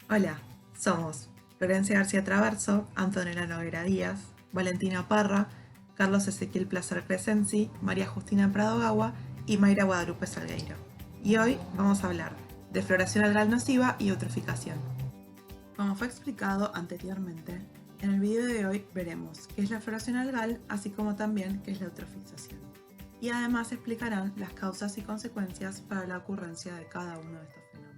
Hola, somos Florencia García Traverso, Antonella Noguera Díaz, Valentina Parra, Carlos Ezequiel Placer Crescenzi, María Justina Prado Gagua y Mayra Guadalupe Salgueiro. Y hoy vamos a hablar de floración algal nociva y eutroficación. Como fue explicado anteriormente, en el video de hoy veremos qué es la floración algal, así como también qué es la eutrofización. Y además explicarán las causas y consecuencias para la ocurrencia de cada uno de estos fenómenos.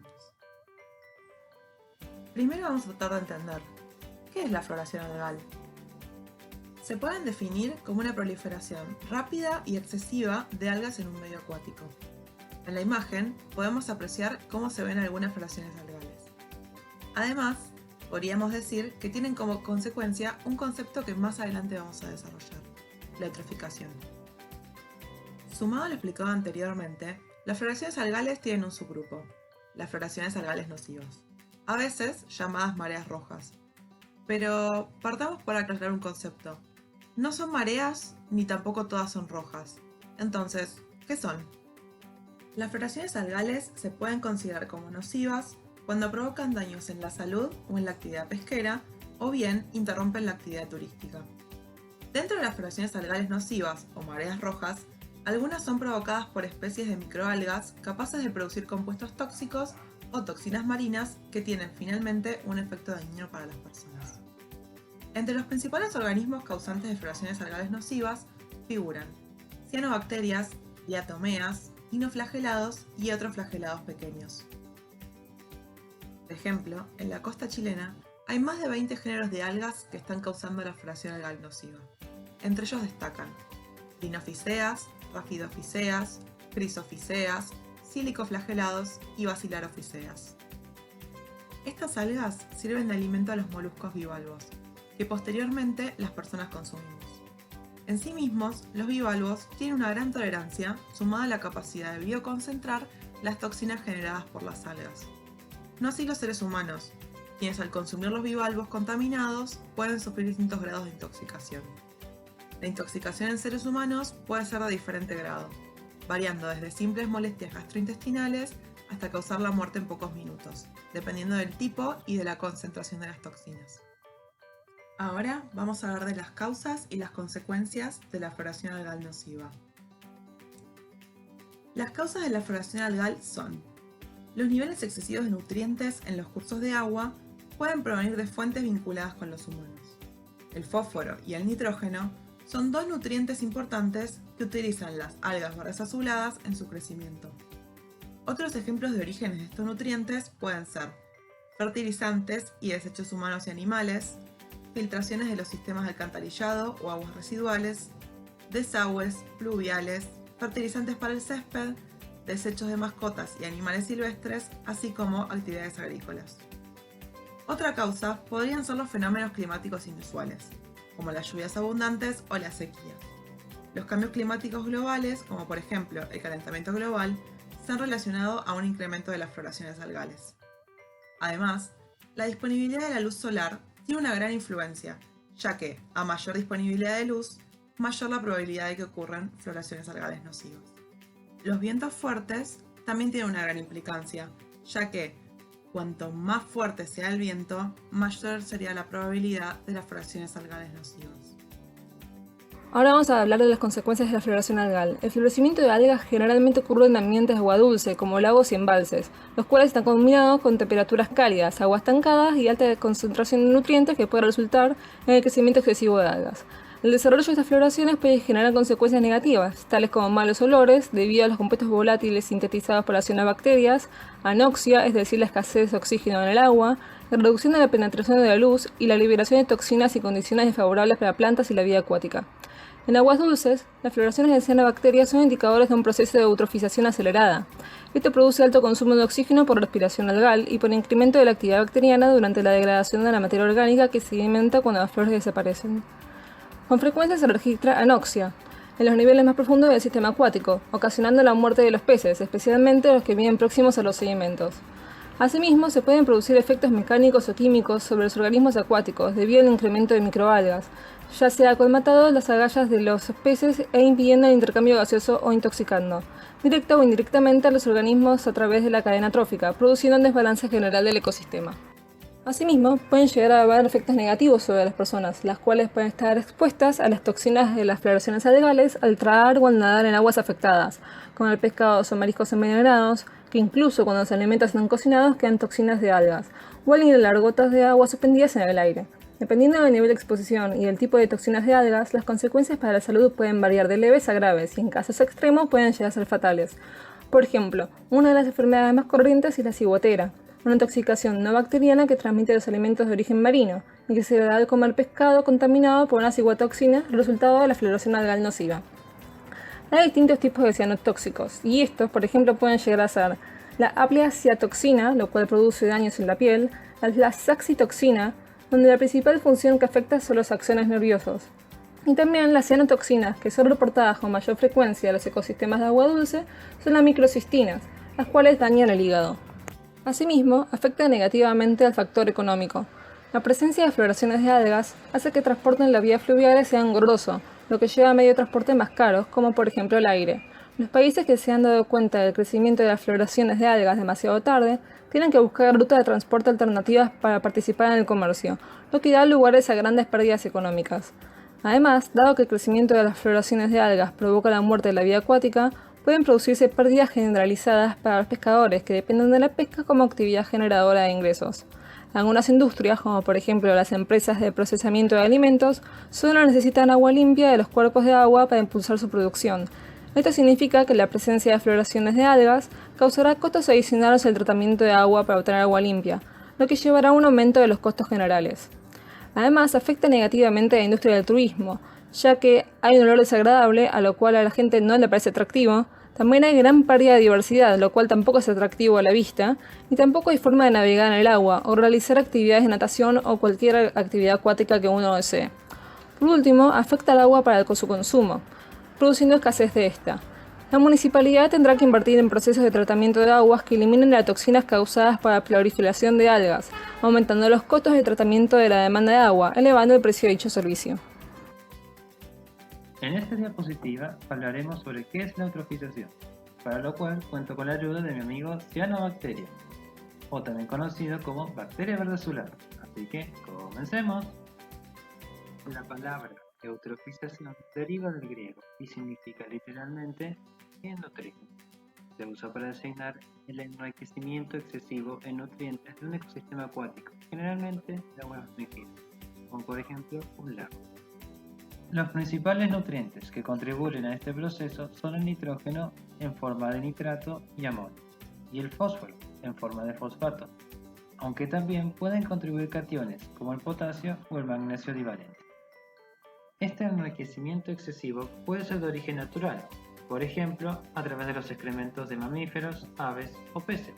Primero vamos a tratar de entender, ¿qué es la floración algal? Se pueden definir como una proliferación rápida y excesiva de algas en un medio acuático. En la imagen podemos apreciar cómo se ven algunas floraciones algales. Además, podríamos decir que tienen como consecuencia un concepto que más adelante vamos a desarrollar, la eutroficación. Sumado a lo explicado anteriormente, las floraciones algales tienen un subgrupo, las floraciones algales nocivas, a veces llamadas mareas rojas. Pero partamos por aclarar un concepto. No son mareas ni tampoco todas son rojas. Entonces, ¿qué son? Las floraciones algales se pueden considerar como nocivas cuando provocan daños en la salud o en la actividad pesquera, o bien interrumpen la actividad turística. Dentro de las floraciones algales nocivas o mareas rojas, algunas son provocadas por especies de microalgas capaces de producir compuestos tóxicos o toxinas marinas que tienen finalmente un efecto dañino para las personas. Entre los principales organismos causantes de floraciones algales nocivas figuran cianobacterias, diatomeas, dinoflagelados y otros flagelados pequeños. Por ejemplo, en la costa chilena hay más de 20 géneros de algas que están causando la floración algal nociva. Entre ellos destacan dinophyceas, rafidophyceas, chrysophyceas, silicoflagelados y basilarophyceas. Estas algas sirven de alimento a los moluscos bivalvos, que posteriormente las personas consumimos. En sí mismos, los bivalvos tienen una gran tolerancia sumada a la capacidad de bioconcentrar las toxinas generadas por las algas. No así los seres humanos, quienes al consumir los bivalvos contaminados pueden sufrir distintos grados de intoxicación. La intoxicación en seres humanos puede ser de diferente grado, variando desde simples molestias gastrointestinales hasta causar la muerte en pocos minutos, dependiendo del tipo y de la concentración de las toxinas. Ahora vamos a hablar de las causas y las consecuencias de la floración algal nociva. Las causas de la floración algal son: los niveles excesivos de nutrientes en los cursos de agua pueden provenir de fuentes vinculadas con los humanos. El fósforo y el nitrógeno son dos nutrientes importantes que utilizan las algas verdes azuladas en su crecimiento. Otros ejemplos de orígenes de estos nutrientes pueden ser fertilizantes y desechos humanos y animales, filtraciones de los sistemas de alcantarillado o aguas residuales, desagües, pluviales, fertilizantes para el césped, desechos de mascotas y animales silvestres, así como actividades agrícolas. Otra causa podrían ser los fenómenos climáticos inusuales, como las lluvias abundantes o la sequía. Los cambios climáticos globales, como por ejemplo el calentamiento global, se han relacionado a un incremento de las floraciones algales. Además, la disponibilidad de la luz solar tiene una gran influencia, ya que a mayor disponibilidad de luz, mayor la probabilidad de que ocurran floraciones algales nocivas. Los vientos fuertes también tienen una gran implicancia, ya que cuanto más fuerte sea el viento, mayor sería la probabilidad de las floraciones algales nocivas. Ahora vamos a hablar de las consecuencias de la floración algal. El florecimiento de algas generalmente ocurre en ambientes de agua dulce, como lagos y embalses, los cuales están combinados con temperaturas cálidas, aguas estancadas y alta concentración de nutrientes que puede resultar en el crecimiento excesivo de algas. El desarrollo de estas floraciones puede generar consecuencias negativas, tales como malos olores, debido a los compuestos volátiles sintetizados por las cianobacterias, anoxia, es decir, la escasez de oxígeno en el agua, la reducción de la penetración de la luz y la liberación de toxinas y condiciones desfavorables para plantas y la vida acuática. En aguas dulces, las floraciones de cianobacterias son indicadores de un proceso de eutrofización acelerada. Esto produce alto consumo de oxígeno por respiración algal y por incremento de la actividad bacteriana durante la degradación de la materia orgánica que se alimenta cuando las flores desaparecen. Con frecuencia se registra anoxia en los niveles más profundos del sistema acuático, ocasionando la muerte de los peces, especialmente los que viven próximos a los sedimentos. Asimismo, se pueden producir efectos mecánicos o químicos sobre los organismos acuáticos debido al incremento de microalgas, ya sea colmatando las agallas de los peces e impidiendo el intercambio gaseoso o intoxicando, directa o indirectamente a los organismos a través de la cadena trófica, produciendo un desbalance general del ecosistema. Asimismo, pueden llegar a haber efectos negativos sobre las personas, las cuales pueden estar expuestas a las toxinas de las floraciones algales al tragar o al nadar en aguas afectadas, como el pescados o mariscos envenenados, que incluso cuando los alimentos están cocinados quedan toxinas de algas, o al inhalar gotas de agua suspendidas en el aire. Dependiendo del nivel de exposición y del tipo de toxinas de algas, las consecuencias para la salud pueden variar de leves a graves y en casos extremos pueden llegar a ser fatales. Por ejemplo, una de las enfermedades más corrientes es la ciguatera, una intoxicación no bacteriana que transmite los alimentos de origen marino y que se da al comer pescado contaminado por una ciguatoxina, resultado de la floración algal nociva. Hay distintos tipos de cianotóxicos y estos, por ejemplo, pueden llegar a ser la apliaciatoxina, lo cual produce daños en la piel, la saxitoxina, donde la principal función que afecta son los axones nerviosos, y también las cianotoxinas, que son reportadas con mayor frecuencia en los ecosistemas de agua dulce, son las microcistinas, las cuales dañan el hígado. Asimismo, afecta negativamente al factor económico. La presencia de floraciones de algas hace que el transporte en las vías fluviales sea engorroso, lo que lleva a medios de transporte más caros, como por ejemplo el aire. Los países que se han dado cuenta del crecimiento de las floraciones de algas demasiado tarde, tienen que buscar rutas de transporte alternativas para participar en el comercio, lo que da lugares a grandes pérdidas económicas. Además, dado que el crecimiento de las floraciones de algas provoca la muerte de la vida acuática, pueden producirse pérdidas generalizadas para los pescadores que dependen de la pesca como actividad generadora de ingresos. Algunas industrias, como por ejemplo las empresas de procesamiento de alimentos, solo necesitan agua limpia de los cuerpos de agua para impulsar su producción. Esto significa que la presencia de floraciones de algas causará costos adicionales al tratamiento de agua para obtener agua limpia, lo que llevará a un aumento de los costos generales. Además, afecta negativamente a la industria del turismo, ya que hay un olor desagradable, a lo cual a la gente no le parece atractivo. También hay gran pérdida de diversidad, lo cual tampoco es atractivo a la vista, y tampoco hay forma de navegar en el agua o realizar actividades de natación o cualquier actividad acuática que uno desee. Por último, afecta al agua para su consumo, produciendo escasez de esta. La municipalidad tendrá que invertir en procesos de tratamiento de aguas que eliminen las toxinas causadas por la proliferación de algas, aumentando los costos de tratamiento de la demanda de agua, elevando el precio de dicho servicio. En esta diapositiva hablaremos sobre qué es la eutrofización, para lo cual cuento con la ayuda de mi amigo cianobacteria, o también conocido como bacteria verde azulada. Así que, comencemos. La palabra eutrofización deriva del griego y significa literalmente nutrir. Se usa para designar el enriquecimiento excesivo en nutrientes de un ecosistema acuático, generalmente de agua restringida, como por ejemplo un lago. Los principales nutrientes que contribuyen a este proceso son el nitrógeno en forma de nitrato y amonio, y el fósforo en forma de fosfato, aunque también pueden contribuir cationes como el potasio o el magnesio divalente. Este enriquecimiento excesivo puede ser de origen natural, por ejemplo, a través de los excrementos de mamíferos, aves o peces,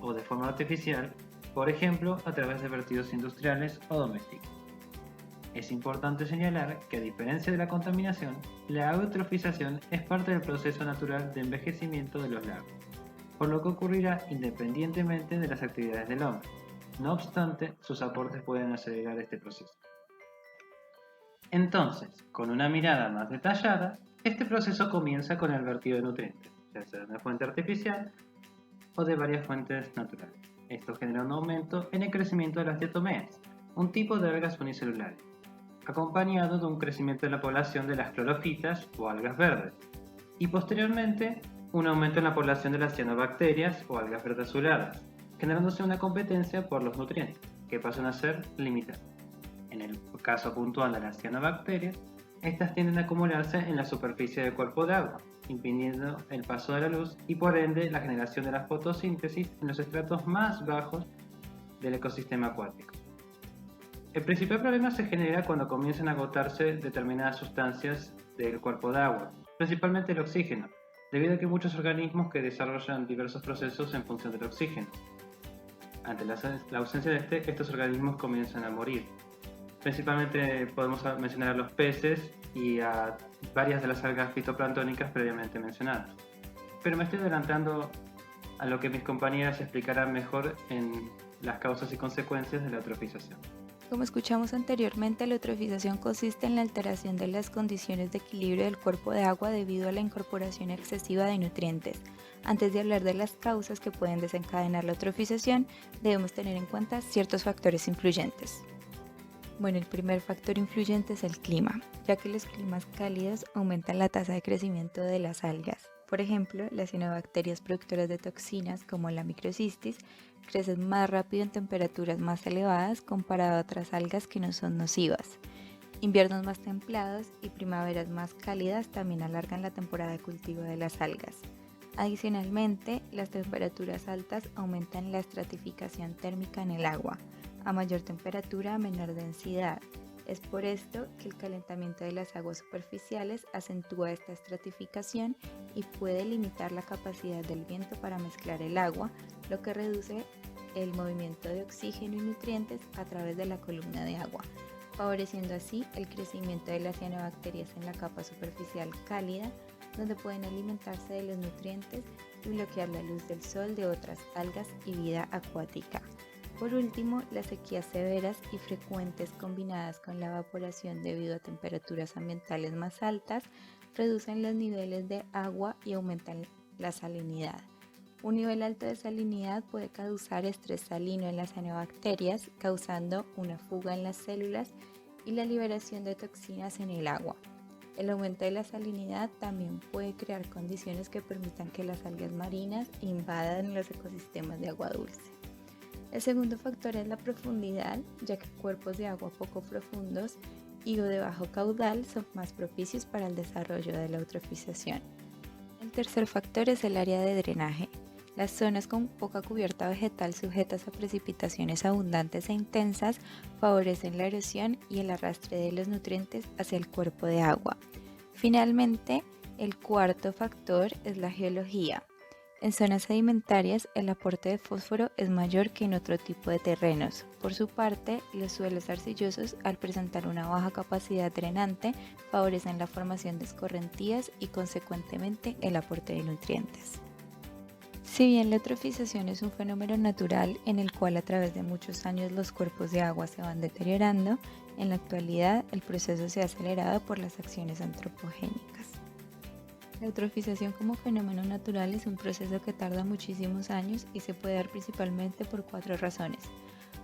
o de forma artificial, por ejemplo, a través de vertidos industriales o domésticos. Es importante señalar que, a diferencia de la contaminación, la eutrofización es parte del proceso natural de envejecimiento de los lagos, por lo que ocurrirá independientemente de las actividades del hombre. No obstante, sus aportes pueden acelerar este proceso. Entonces, con una mirada más detallada, este proceso comienza con el vertido de nutrientes, ya sea de una fuente artificial o de varias fuentes naturales. Esto genera un aumento en el crecimiento de las diatomeas, un tipo de algas unicelulares, acompañado de un crecimiento de la población de las clorofitas o algas verdes, y posteriormente un aumento en la población de las cianobacterias o algas verdes azuladas, generándose una competencia por los nutrientes, que pasan a ser limitados. En el caso puntual de las cianobacterias, estas tienden a acumularse en la superficie del cuerpo de agua, impidiendo el paso de la luz y por ende la generación de la fotosíntesis en los estratos más bajos del ecosistema acuático. El principal problema se genera cuando comienzan a agotarse determinadas sustancias del cuerpo de agua, principalmente el oxígeno, debido a que hay muchos organismos que desarrollan diversos procesos en función del oxígeno. Ante la ausencia de estos organismos comienzan a morir. Principalmente podemos mencionar a los peces y a varias de las algas fitoplanctónicas previamente mencionadas. Pero me estoy adelantando a lo que mis compañeras explicarán mejor en las causas y consecuencias de la eutrofización. Como escuchamos anteriormente, la eutrofización consiste en la alteración de las condiciones de equilibrio del cuerpo de agua debido a la incorporación excesiva de nutrientes. Antes de hablar de las causas que pueden desencadenar la eutrofización, debemos tener en cuenta ciertos factores influyentes. Bueno, el primer factor influyente es el clima, ya que los climas cálidos aumentan la tasa de crecimiento de las algas. Por ejemplo, las cianobacterias productoras de toxinas como la microcistis crecen más rápido en temperaturas más elevadas comparado a otras algas que no son nocivas. Inviernos más templados y primaveras más cálidas también alargan la temporada de cultivo de las algas. Adicionalmente, las temperaturas altas aumentan la estratificación térmica en el agua. A mayor temperatura, menor densidad. Es por esto que el calentamiento de las aguas superficiales acentúa esta estratificación y puede limitar la capacidad del viento para mezclar el agua, lo que reduce el movimiento de oxígeno y nutrientes a través de la columna de agua, favoreciendo así el crecimiento de las cianobacterias en la capa superficial cálida, donde pueden alimentarse de los nutrientes y bloquear la luz del sol de otras algas y vida acuática. Por último, las sequías severas y frecuentes combinadas con la evaporación debido a temperaturas ambientales más altas reducen los niveles de agua y aumentan la salinidad. Un nivel alto de salinidad puede causar estrés salino en las cianobacterias, causando una fuga en las células y la liberación de toxinas en el agua. El aumento de la salinidad también puede crear condiciones que permitan que las algas marinas invadan los ecosistemas de agua dulce. El segundo factor es la profundidad, ya que cuerpos de agua poco profundos y o de bajo caudal son más propicios para el desarrollo de la eutrofización. El tercer factor es el área de drenaje. Las zonas con poca cubierta vegetal sujetas a precipitaciones abundantes e intensas favorecen la erosión y el arrastre de los nutrientes hacia el cuerpo de agua. Finalmente, el cuarto factor es la geología. En zonas sedimentarias, el aporte de fósforo es mayor que en otro tipo de terrenos. Por su parte, los suelos arcillosos, al presentar una baja capacidad drenante, favorecen la formación de escorrentías y, consecuentemente, el aporte de nutrientes. Si bien la eutrofización es un fenómeno natural en el cual a través de muchos años los cuerpos de agua se van deteriorando, en la actualidad el proceso se ha acelerado por las acciones antropogénicas. La eutrofización como fenómeno natural es un proceso que tarda muchísimos años y se puede dar principalmente por 4 razones: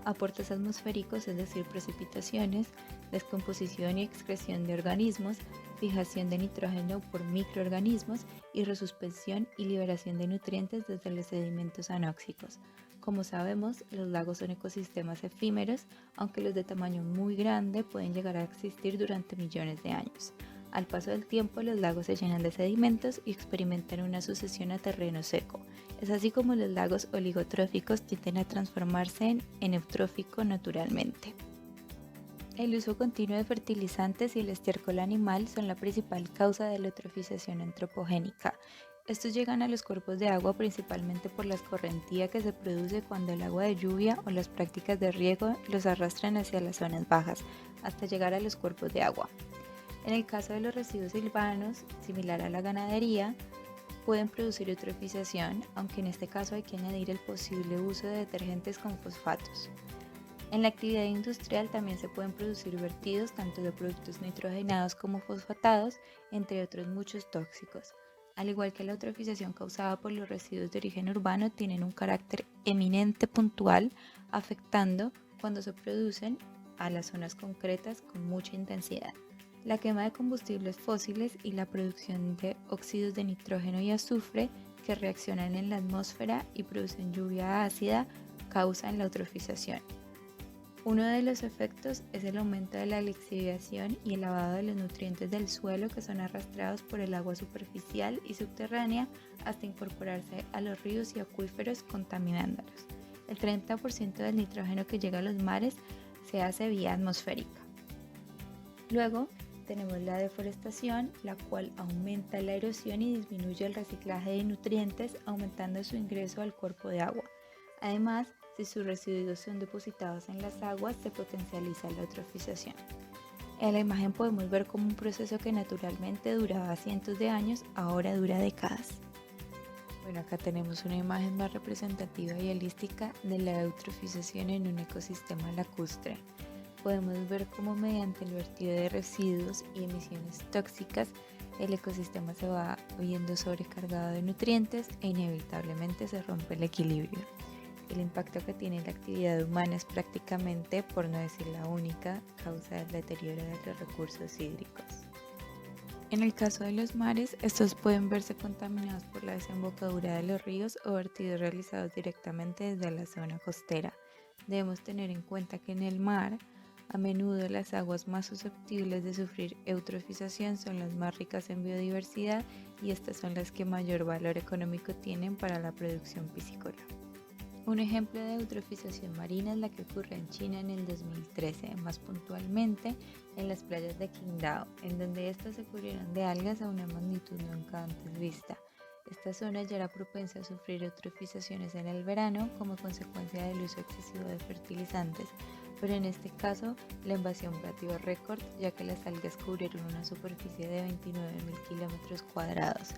aportes atmosféricos, es decir, precipitaciones, descomposición y excreción de organismos, fijación de nitrógeno por microorganismos y resuspensión y liberación de nutrientes desde los sedimentos anóxicos. Como sabemos, los lagos son ecosistemas efímeros, aunque los de tamaño muy grande pueden llegar a existir durante millones de años. Al paso del tiempo, los lagos se llenan de sedimentos y experimentan una sucesión a terreno seco. Es así como los lagos oligotróficos tienden a transformarse en eutrófico naturalmente. El uso continuo de fertilizantes y el estiércol animal son la principal causa de la eutrofización antropogénica. Estos llegan a los cuerpos de agua principalmente por la escorrentía que se produce cuando el agua de lluvia o las prácticas de riego los arrastran hacia las zonas bajas, hasta llegar a los cuerpos de agua. En el caso de los residuos silvanos, similar a la ganadería, pueden producir eutrofización, aunque en este caso hay que añadir el posible uso de detergentes con fosfatos. En la actividad industrial también se pueden producir vertidos tanto de productos nitrogenados como fosfatados, entre otros muchos tóxicos. Al igual que la eutrofización causada por los residuos de origen urbano, tienen un carácter eminente puntual, afectando cuando se producen a las zonas concretas con mucha intensidad. La quema de combustibles fósiles y la producción de óxidos de nitrógeno y azufre que reaccionan en la atmósfera y producen lluvia ácida causan la eutrofización. Uno de los efectos es el aumento de la lixiviación y el lavado de los nutrientes del suelo que son arrastrados por el agua superficial y subterránea hasta incorporarse a los ríos y acuíferos contaminándolos. El 30% del nitrógeno que llega a los mares se hace vía atmosférica. Luego, tenemos la deforestación, la cual aumenta la erosión y disminuye el reciclaje de nutrientes, aumentando su ingreso al cuerpo de agua. Además, si sus residuos son depositados en las aguas, se potencializa la eutrofización. En la imagen podemos ver cómo un proceso que naturalmente duraba cientos de años, ahora dura décadas. Bueno, acá tenemos una imagen más representativa y holística de la eutrofización en un ecosistema lacustre. podemos ver cómo mediante el vertido de residuos y emisiones tóxicas, el ecosistema se va viendo sobrecargado de nutrientes e inevitablemente se rompe el equilibrio. El impacto que tiene la actividad humana es prácticamente, por no decir la única, causa del deterioro de los recursos hídricos. En el caso de los mares, estos pueden verse contaminados por la desembocadura de los ríos o vertidos realizados directamente desde la zona costera. Debemos tener en cuenta que en el mar, a menudo las aguas más susceptibles de sufrir eutrofización son las más ricas en biodiversidad y estas son las que mayor valor económico tienen para la producción piscícola. Un ejemplo de eutrofización marina es la que ocurre en China en el 2013, más puntualmente en las playas de Qingdao, en donde estas se cubrieron de algas a una magnitud nunca antes vista. Esta zona ya era propensa a sufrir eutrofizaciones en el verano como consecuencia del uso excesivo de fertilizantes, pero en este caso la invasión batió récord ya que las algas cubrieron una superficie de 29.000 kilómetros cuadrados.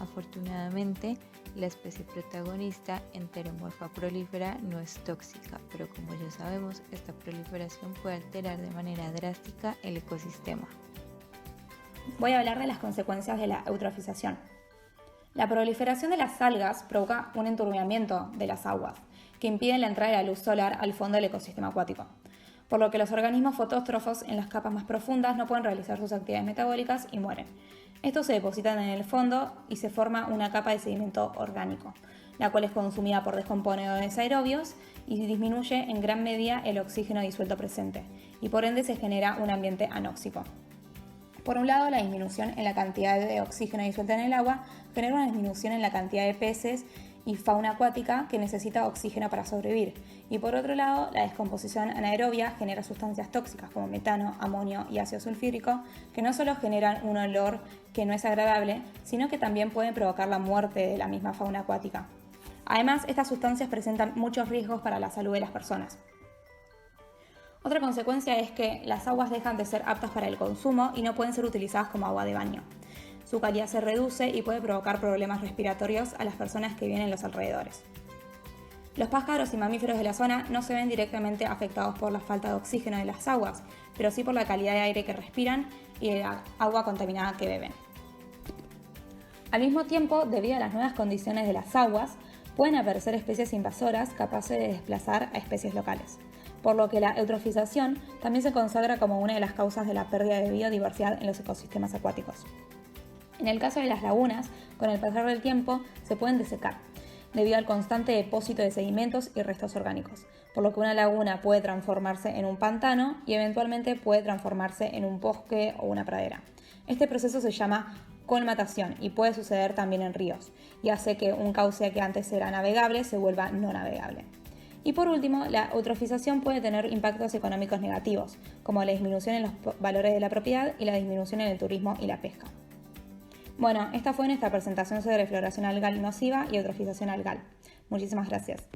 Afortunadamente, la especie protagonista, Enteromorpha prolífera, no es tóxica, pero como ya sabemos, esta proliferación puede alterar de manera drástica el ecosistema. Voy a hablar de las consecuencias de la eutrofización. La proliferación de las algas provoca un enturbiamiento de las aguas, que impide la entrada de la luz solar al fondo del ecosistema acuático, por lo que los organismos fotótrofos en las capas más profundas no pueden realizar sus actividades metabólicas y mueren. Estos se depositan en el fondo y se forma una capa de sedimento orgánico, la cual es consumida por descomponedores aerobios y disminuye en gran medida el oxígeno disuelto presente, y por ende se genera un ambiente anóxico. Por un lado, la disminución en la cantidad de oxígeno disuelto en el agua genera una disminución en la cantidad de peces y fauna acuática que necesita oxígeno para sobrevivir. Y por otro lado, la descomposición anaerobia genera sustancias tóxicas como metano, amonio y ácido sulfúrico, que no solo generan un olor que no es agradable, sino que también pueden provocar la muerte de la misma fauna acuática. Además, estas sustancias presentan muchos riesgos para la salud de las personas. Otra consecuencia es que las aguas dejan de ser aptas para el consumo y no pueden ser utilizadas como agua de baño. Su calidad se reduce y puede provocar problemas respiratorios a las personas que viven en los alrededores. Los pájaros y mamíferos de la zona no se ven directamente afectados por la falta de oxígeno de las aguas, pero sí por la calidad de aire que respiran y de la agua contaminada que beben. Al mismo tiempo, debido a las nuevas condiciones de las aguas, pueden aparecer especies invasoras capaces de desplazar a especies locales, por lo que la eutrofización también se consagra como una de las causas de la pérdida de biodiversidad en los ecosistemas acuáticos. En el caso de las lagunas, con el pasar del tiempo se pueden desecar, debido al constante depósito de sedimentos y restos orgánicos, por lo que una laguna puede transformarse en un pantano y eventualmente puede transformarse en un bosque o una pradera. Este proceso se llama colmatación y puede suceder también en ríos, y hace que un cauce que antes era navegable se vuelva no navegable. Y por último, la eutrofización puede tener impactos económicos negativos, como la disminución en los valores de la propiedad y la disminución en el turismo y la pesca. Bueno, esta fue nuestra presentación sobre floración algal nociva y eutrofización algal. Muchísimas gracias.